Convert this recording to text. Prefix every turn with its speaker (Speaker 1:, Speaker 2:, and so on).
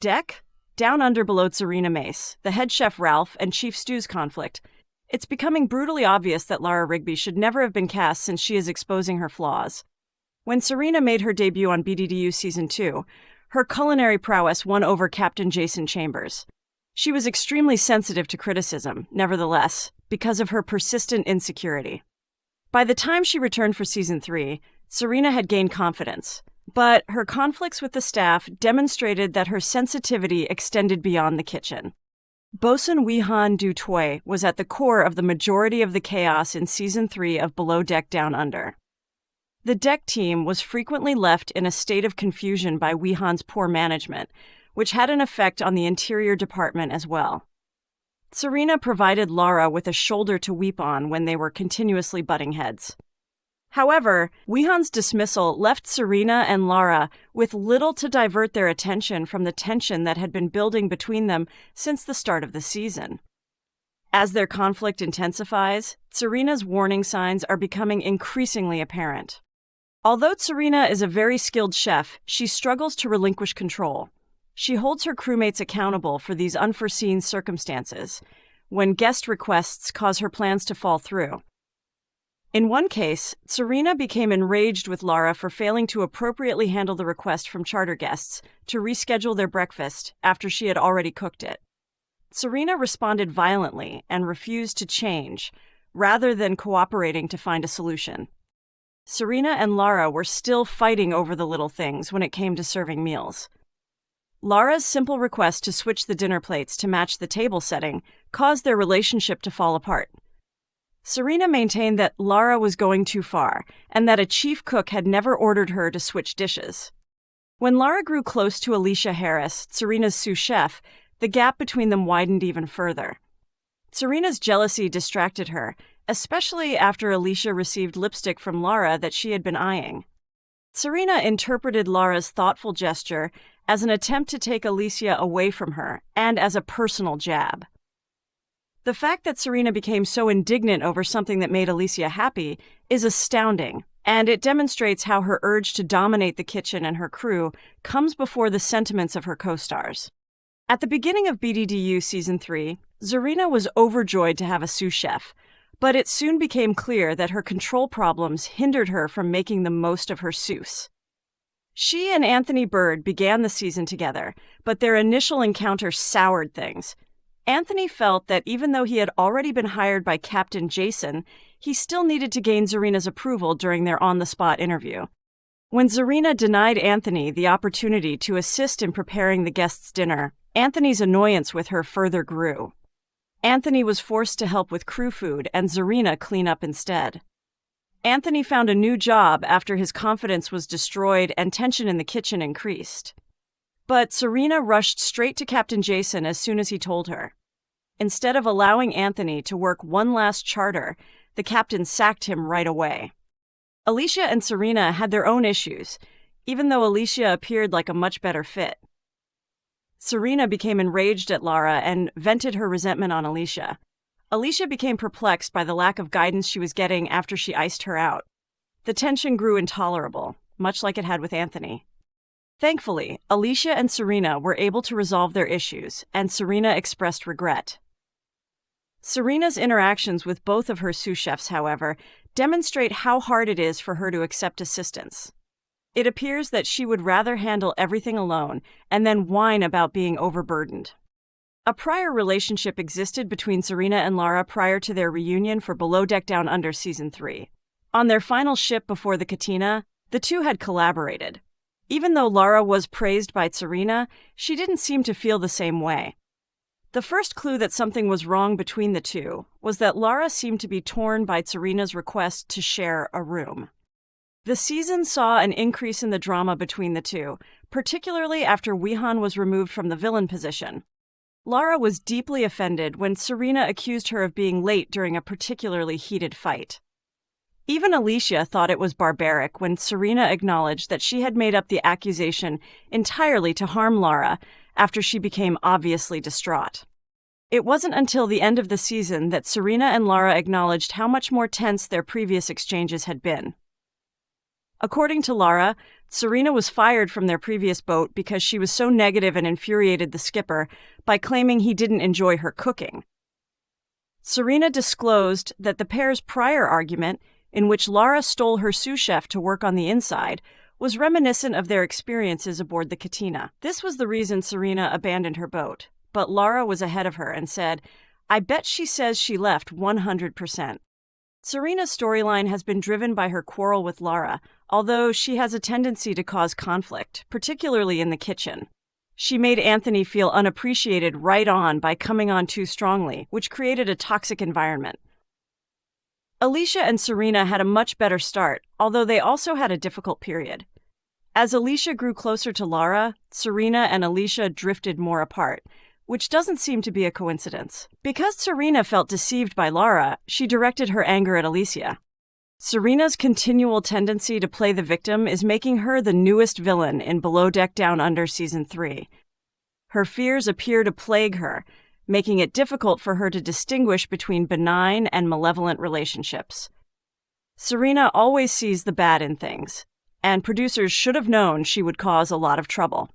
Speaker 1: Deck? Down under below Tzarina Mace, the head chef Ralph and Chief Stew's conflict. It's becoming brutally obvious that Lara Rigby should never have been cast since she is exposing her flaws. When Tzarina made her debut on BDDU Season 2, her culinary prowess won over Captain Jason Chambers. She was extremely sensitive to criticism, nevertheless, because of her persistent insecurity. By the time she returned for Season 3, Tzarina had gained confidence, but her conflicts with the staff demonstrated that her sensitivity extended beyond the kitchen. Bosun Wihan Du Toy was at the core of the majority of the chaos in Season 3 of Below Deck Down Under. The deck team was frequently left in a state of confusion by Wihan's poor management, which had an effect on the interior department as well. Tzarina provided Lara with a shoulder to weep on when they were continuously butting heads. However, Wihan's dismissal left Tzarina and Lara with little to divert their attention from the tension that had been building between them since the start of the season. As their conflict intensifies, Tzarina's warning signs are becoming increasingly apparent. Although Tzarina is a very skilled chef, she struggles to relinquish control. She holds her crewmates accountable for these unforeseen circumstances, when guest requests cause her plans to fall through. In one case, Tzarina became enraged with Lara for failing to appropriately handle the request from charter guests to reschedule their breakfast after she had already cooked it. Tzarina responded violently and refused to change, rather than cooperating to find a solution. Tzarina and Lara were still fighting over the little things when it came to serving meals. Lara's simple request to switch the dinner plates to match the table setting caused their relationship to fall apart. Tzarina maintained that Lara was going too far and that a chief cook had never ordered her to switch dishes. When Lara grew close to Alicia Harris, Tzarina's sous chef, the gap between them widened even further. Tzarina's jealousy distracted her, especially after Alicia received lipstick from Lara that she had been eyeing. Tzarina interpreted Lara's thoughtful gesture as an attempt to take Alicia away from her and as a personal jab. The fact that Tzarina became so indignant over something that made Alicia happy is astounding, and it demonstrates how her urge to dominate the kitchen and her crew comes before the sentiments of her co-stars. At the beginning of BDDU Season 3, Tzarina was overjoyed to have a sous chef, but it soon became clear that her control problems hindered her from making the most of her sous. She and Anthony Bird began the season together, but their initial encounter soured things. Anthony felt that even though he had already been hired by Captain Jason, he still needed to gain Tzarina's approval during their on-the-spot interview. When Tzarina denied Anthony the opportunity to assist in preparing the guests' dinner, Anthony's annoyance with her further grew. Anthony was forced to help with crew food and Tzarina clean up instead. Anthony found a new job after his confidence was destroyed and tension in the kitchen increased. But Tzarina rushed straight to Captain Jason as soon as he told her. Instead of allowing Anthony to work one last charter, the captain sacked him right away. Alicia and Tzarina had their own issues, even though Alicia appeared like a much better fit. Tzarina became enraged at Lara and vented her resentment on Alicia. Alicia became perplexed by the lack of guidance she was getting after she iced her out. The tension grew intolerable, much like it had with Anthony. Thankfully, Alicia and Tzarina were able to resolve their issues, and Tzarina expressed regret. Tzarina's interactions with both of her sous chefs, however, demonstrate how hard it is for her to accept assistance. It appears that she would rather handle everything alone and then whine about being overburdened. A prior relationship existed between Tzarina and Lara prior to their reunion for Below Deck Down Under Season 3. On their final ship before the Katina, the two had collaborated. Even though Lara was praised by Tzarina, she didn't seem to feel the same way. The first clue that something was wrong between the two was that Lara seemed to be torn by Tzarina's request to share a room. The season saw an increase in the drama between the two, particularly after Wihan was removed from the villain position. Lara was deeply offended when Tzarina accused her of being late during a particularly heated fight. Even Alicia thought it was barbaric when Tzarina acknowledged that she had made up the accusation entirely to harm Lara after she became obviously distraught. It wasn't until the end of the season that Tzarina and Lara acknowledged how much more tense their previous exchanges had been. According to Lara, Tzarina was fired from their previous boat because she was so negative and infuriated the skipper by claiming he didn't enjoy her cooking. Tzarina disclosed that the pair's prior argument, in which Lara stole her sous chef to work on the inside, was reminiscent of their experiences aboard the Katina. This was the reason Tzarina abandoned her boat, but Lara was ahead of her and said, "I bet she says she left 100%. Tzarina's storyline has been driven by her quarrel with Lara, although she has a tendency to cause conflict, particularly in the kitchen. She made Anthony feel unappreciated right on by coming on too strongly, which created a toxic environment. Alesia and Tzarina had a much better start, although they also had a difficult period. As Alesia grew closer to Lara, Tzarina and Alesia drifted more apart, which doesn't seem to be a coincidence. Because Tzarina felt deceived by Lara, she directed her anger at Alesia. Tzarina's continual tendency to play the victim is making her the newest villain in Below Deck Down Under Season 3. Her fears appear to plague her, making it difficult for her to distinguish between benign and malevolent relationships. Tzarina always sees the bad in things, and producers should have known she would cause a lot of trouble.